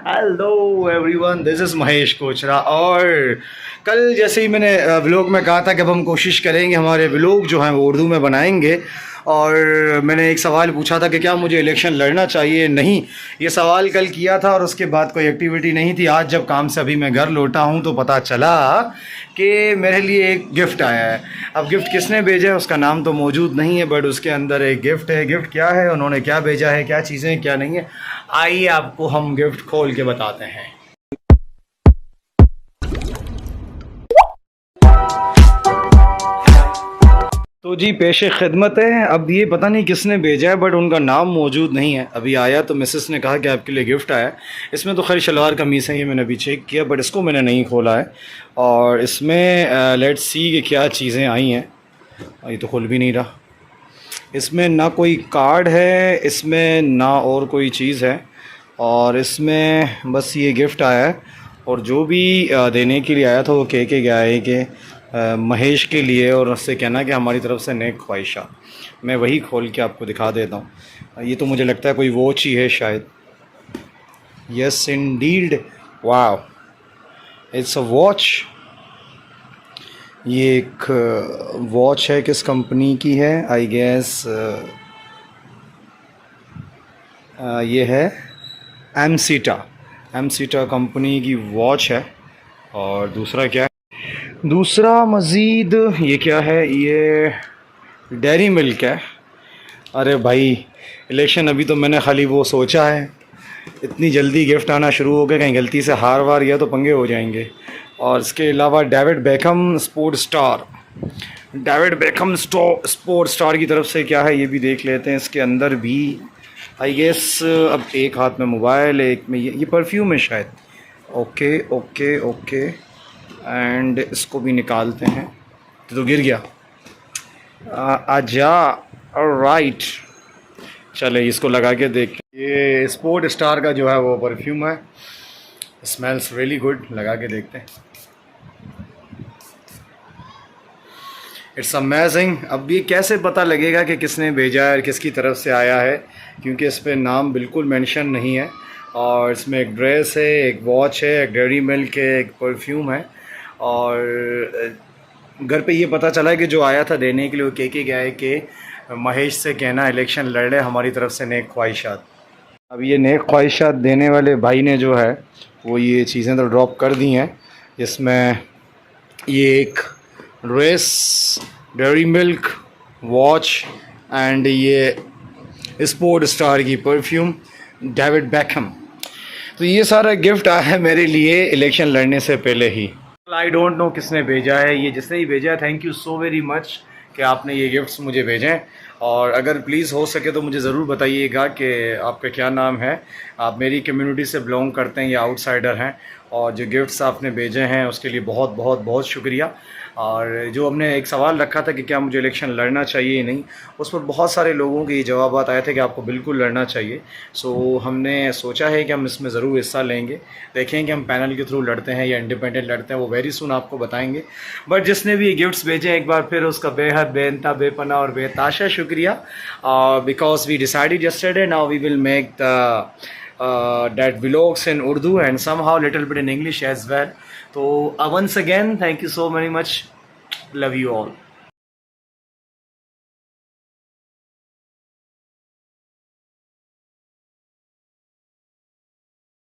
Hello everyone, this is Mahesh Kochra. और कल जैसे ही मैंने व्लॉग में कहा था कि अब हम कोशिश करेंगे हमारे व्लॉग जो हैं वो उर्दू में बनाएंगे। और मैंने एक सवाल पूछा था कि क्या मुझे इलेक्शन लड़ना चाहिए नहीं। ये सवाल कल किया था और उसके बाद कोई एक्टिविटी नहीं थी। आज जब काम से अभी मैं घर लौटा हूँ तो पता चला कि मेरे लिए एक गिफ्ट आया है। अब गिफ्ट किसने भेजा है उसका नाम तो मौजूद नहीं है, बट उसके अंदर एक गिफ्ट है। गिफ्ट क्या है, उन्होंने क्या भेजा है, क्या चीज़ें क्या नहीं है, आइए आपको हम गिफ्ट खोल के बताते हैं। तो जी पेशे खिदमत है। अब ये पता नहीं किसने भेजा है बट उनका नाम मौजूद नहीं है। अभी आया तो मिसेस ने कहा कि आपके लिए गिफ्ट आया है। इसमें तो खैर शलवार कमीज़ है, ये मैंने अभी चेक किया, बट इसको मैंने नहीं खोला है। और इसमें लेट्स सी कि क्या चीज़ें आई हैं। ये तो खुल भी नहीं रहा। इसमें ना कोई कार्ड है, इसमें ना और कोई चीज़ है, और इसमें बस ये गिफ्ट आया है। और जो भी देने के लिए आया था वो कह के गया है कि महेश के लिए, और उससे कहना कि हमारी तरफ से नेक ख्वाहिशा। मैं वही खोल के आपको दिखा देता हूँ। ये तो मुझे लगता है कोई वॉच ही है शायद। Yes Indeed, wow, it's a watch. ये एक वॉच है, किस कंपनी की है आई गेस ये है एमसीटा कंपनी की वॉच है। और दूसरा क्या है, दूसरा मज़ीद ये क्या है, ये डेयरी मिल्क है। अरे भाई, इलेक्शन अभी तो मैंने खाली वो सोचा है, इतनी जल्दी गिफ्ट आना शुरू हो गया, कहीं गलती से हार वार गया तो पंगे हो जाएंगे। और इसके अलावा डेविड बेकहम स्पोर्ट स्टार की तरफ से क्या है ये भी देख लेते हैं। इसके अंदर भी आई गेस अब एक हाथ में मोबाइल, एक में ये परफ्यूम है शायद। ओके ओके ओके, एंड इसको भी निकालते हैं। तो गिर गया। आजा, ऑलराइट, चले इसको लगा के देख। ये स्पोर्ट स्टार का जो है वो परफ्यूम है, स्मेल्स रियली गुड। लगा के देखते हैं। It's amazing. अब ये कैसे पता लगेगा कि किसने भेजा है और किसकी तरफ से आया है, क्योंकि इस पर नाम बिल्कुल मेंशन नहीं है। और इसमें एक ड्रेस है, एक वॉच है, एक डेयरी मिल्क है, एक परफ्यूम है। और घर पे ये पता चला है कि जो आया था देने के लिए वो कह के गया है कि महेश से कहना इलेक्शन लड़ ले, हमारी तरफ से नेक ख्वाहिशात। अब ये नेक ख्वाहिशात देने वाले भाई ने जो है वो ये चीज़ें तो ड्रॉप कर दी हैं। इसमें ये एक dress, dairy milk, watch, and ये स्पोर्ट स्टार की परफ्यूम, डेविड बेकहम। तो ये सारा गिफ्ट आया है मेरे लिए इलेक्शन लड़ने से पहले ही। आई डोंट नो किसने भेजा है, ये जिसने ही भेजा है thank you so very much कि आपने ये गिफ्ट्स मुझे भेजे हैं। और अगर प्लीज़ हो सके तो मुझे ज़रूर बताइएगा कि आपका क्या नाम है, आप मेरी कम्युनिटी से बिलोंग करते हैं या आउटसाइडर हैं। और जो गिफ्ट्स आपने भेजे हैं उसके लिए बहुत बहुत बहुत शुक्रिया। और जो हमने एक सवाल रखा था कि क्या मुझे इलेक्शन लड़ना चाहिए या नहीं, उस पर बहुत सारे लोगों के ये जवाब आए थे कि आपको बिल्कुल लड़ना चाहिए। सो हमने सोचा है कि हम इसमें ज़रूर हिस्सा लेंगे। देखें कि हम पैनल के थ्रू लड़ते हैं या इंडिपेंडेंट लड़ते हैं, वो वेरी सुन आपको बताएंगे। बट जिसने भी ये गिफ्ट्स भेजे एक बार फिर उसका बेहद बेइंतहा बेपना और बेताशा शुक्रिया। Because we decided yesterday, now we will make the that vlogs in Urdu and somehow little bit in English as well. So once again, thank you so very much. Love you all.